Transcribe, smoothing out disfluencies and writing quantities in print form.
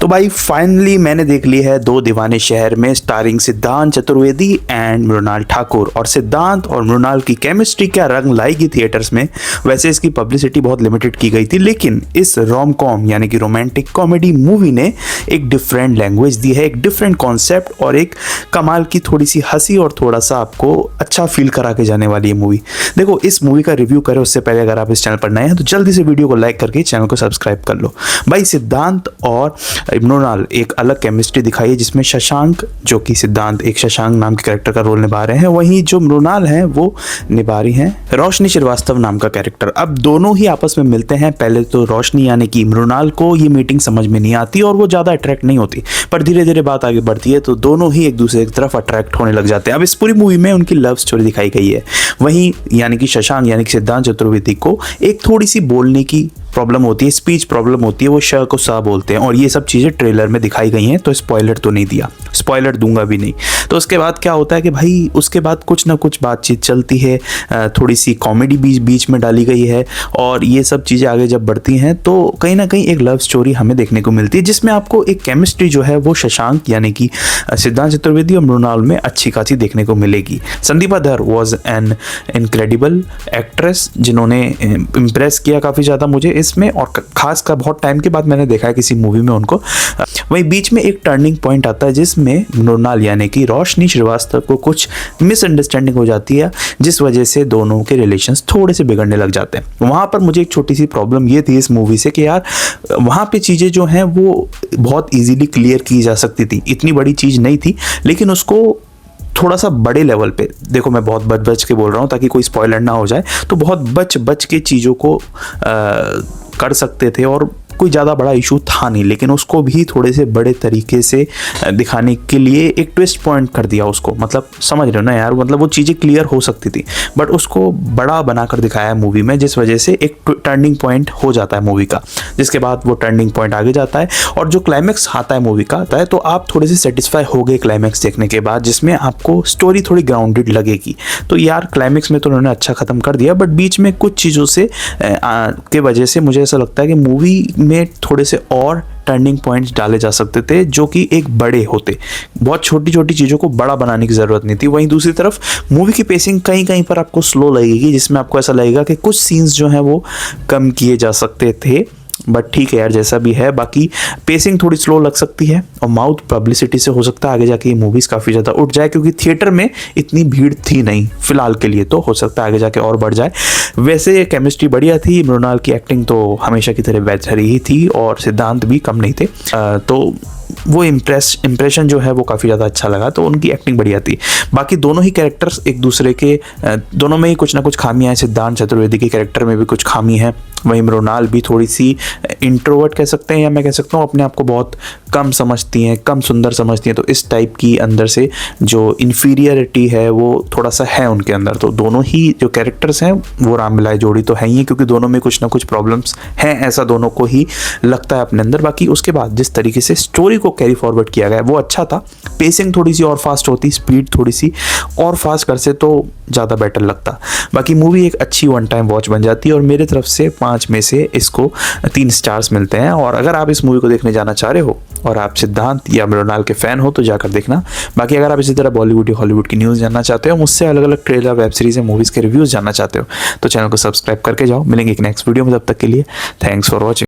तो भाई फाइनली मैंने देख ली है दो दीवाने शहर में स्टारिंग सिद्धांत चतुर्वेदी एंड मृणाल ठाकुर। और सिद्धांत और मृणाल की केमिस्ट्री क्या रंग लाएगी थिएटर्स में। वैसे इसकी पब्लिसिटी बहुत लिमिटेड की गई थी, लेकिन इस रोम कॉम यानी कि रोमांटिक कॉमेडी मूवी ने एक डिफरेंट लैंग्वेज दी है, एक डिफरेंट कॉन्सेप्ट और एक कमाल की थोड़ी सी हंसी और थोड़ा सा आपको अच्छा फील करा के जाने वाली है मूवी। देखो, इस मूवी का रिव्यू करें उससे पहले अगर आप इस चैनल पर नए हैं तो जल्दी से वीडियो को लाइक करके चैनल को सब्सक्राइब कर लो। भाई सिद्धांत और मृणाल एक अलग केमिस्ट्री दिखाई है, जिसमें शशांक, जो कि सिद्धांत एक शशांक नाम के कैरेक्टर का रोल निभा रहे हैं, वहीं जो मृणाल हैं वो निभा रही हैं रोशनी श्रीवास्तव नाम का कैरेक्टर। अब दोनों ही आपस में मिलते हैं। पहले तो रोशनी यानी कि मृणाल को ये मीटिंग समझ में नहीं आती और वो ज़्यादा अट्रैक्ट नहीं होती, पर धीरे धीरे बात आगे बढ़ती है तो दोनों ही एक दूसरे की तरफ अट्रैक्ट होने लग जाते हैं। अब इस पूरी मूवी में उनकी लव स्टोरी दिखाई गई है। वहीं यानी कि शशांक यानी कि सिद्धांत चतुर्वेदी को एक थोड़ी सी बोलने की प्रॉब्लम होती है, स्पीच प्रॉब्लम होती है, वो श को सा बोलते हैं और ये सब चीज़ें ट्रेलर में दिखाई गई हैं। तो स्पॉइलर तो नहीं दिया, स्पॉइलर दूंगा भी नहीं। तो उसके बाद क्या होता है कि भाई उसके बाद कुछ ना कुछ बातचीत चलती है, थोड़ी सी कॉमेडी बीच बीच में डाली गई है और ये सब चीज़ें आगे जब बढ़ती हैं तो कहीं ना कहीं एक लव स्टोरी हमें देखने को मिलती है, जिसमें आपको एक केमिस्ट्री जो है वो शशांक यानी कि सिद्धांत चतुर्वेदी और मृणाल में अच्छी खासी देखने को मिलेगी। संदीपा धर वॉज एन इनक्रेडिबल एक्ट्रेस जिन्होंने इम्प्रेस किया काफ़ी ज़्यादा मुझे इसमें, और खास का बहुत टाइम के बाद मैंने देखा है किसी मूवी में उनको। वहीं बीच में एक टर्निंग पॉइंट आता है जिसमें मृणाल यानी कि रोशनी श्रीवास्तव को कुछ मिसअंडरस्टैंडिंग हो जाती है, जिस वजह से दोनों के रिलेशंस थोड़े से बिगड़ने लग जाते हैं। वहाँ पर मुझे एक छोटी सी प्रॉब्लम ये थी इस मूवी से कि यार वहाँ पे चीज़ें जो हैं वो बहुत ईजीली क्लियर की जा सकती थी, इतनी बड़ी चीज़ नहीं थी, लेकिन उसको थोड़ा सा बड़े लेवल पे, देखो मैं बहुत बच बच के बोल रहा हूँ ताकि कोई स्पॉइलर ना हो जाए, तो बहुत बच बच के चीज़ों को कर सकते थे और कोई ज़्यादा बड़ा इशू था नहीं, लेकिन उसको भी थोड़े से बड़े तरीके से दिखाने के लिए एक ट्विस्ट पॉइंट कर दिया उसको। मतलब समझ रहे हो ना यार, मतलब वो चीज़ें क्लियर हो सकती थी बट उसको बड़ा बनाकर दिखाया है मूवी में, जिस वजह से एक टर्निंग पॉइंट हो जाता है मूवी का, जिसके बाद वो टर्निंग पॉइंट आगे जाता है और जो क्लाइमैक्स आता है मूवी का आता है तो आप थोड़े से सेटिस्फाई हो गए क्लाइमैक्स देखने के बाद, जिसमें आपको स्टोरी थोड़ी ग्राउंडेड लगेगी। तो यार क्लाइमैक्स में तो उन्होंने अच्छा ख़त्म कर दिया, बट बीच में कुछ चीज़ों से के वजह से मुझे ऐसा लगता है कि मूवी में थोड़े से और टर्निंग पॉइंट्स डाले जा सकते थे जो कि एक बड़े होते। बहुत छोटी छोटी चीज़ों को बड़ा बनाने की ज़रूरत नहीं थी। वहीं दूसरी तरफ मूवी की पेसिंग कहीं कहीं पर आपको स्लो लगेगी, जिसमें आपको ऐसा लगेगा कि कुछ सीन्स जो हैं वो कम किए जा सकते थे, बट ठीक है यार जैसा भी है। बाकी पेसिंग थोड़ी स्लो लग सकती है और माउथ पब्लिसिटी से हो सकता है आगे जाके ये मूवीज़ काफ़ी ज़्यादा उठ जाए, क्योंकि थिएटर में इतनी भीड़ थी नहीं फिलहाल के लिए, तो हो सकता है आगे जाके और बढ़ जाए। वैसे केमिस्ट्री बढ़िया थी, मृणाल की एक्टिंग तो हमेशा की तरह बेहतर ही थी और सिद्धांत भी कम नहीं थे, तो वो इम्प्रेशन जो है वो काफ़ी ज़्यादा अच्छा लगा, तो उनकी एक्टिंग बढ़िया थी। बाकी दोनों ही कैरेक्टर्स एक दूसरे के दोनों में ही कुछ ना कुछ खामियां हैं। सिद्धांत चतुर्वेदी के कैरेक्टर में भी कुछ खामी है, वहीं मृणाल भी थोड़ी सी इंट्रोवर्ट कह सकते हैं, या मैं कह सकता हूँ अपने आप को बहुत कम समझती हैं, कम सुंदर समझती हैं, तो इस टाइप की अंदर से जो इन्फीरियरिटी है वो थोड़ा सा है उनके अंदर। तो दोनों ही जो कैरेक्टर्स हैं वो राम मिलाए जोड़ी तो है ही, क्योंकि दोनों में कुछ ना कुछ प्रॉब्लम्स हैं, ऐसा दोनों को ही लगता है अपने अंदर। बाकी उसके बाद जिस तरीके से स्टोरी को कैरी फॉरवर्ड किया गया वो अच्छा था। पेसिंग थोड़ी सी और फास्ट होती, स्पीड थोड़ी सी और फास्ट कर से तो ज़्यादा बेटर लगता। बाकी मूवी एक अच्छी वन टाइम वॉच बन जाती है और मेरे तरफ से 5 में से इसको 3 स्टार्स मिलते हैं। और अगर आप इस मूवी को देखने जाना चाह रहे हो और आप सिद्धांत या मृणाल के फ़ैन हो तो जाकर देखना। बाकी अगर आप इसी तरह बॉलीवुड या हॉलीवुड की न्यूज़ जानना चाहते हो, मुझसे अलग अलग ट्रेलर, वेब सीरीज़ या मूवीज़ के रिव्यूज़ जानना चाहते हो, तो चैनल को सब्सक्राइब करके जाओ। मिलेंगे एक नेक्स्ट वीडियो में, तब तक के लिए थैंक्स फॉर वॉचिंग।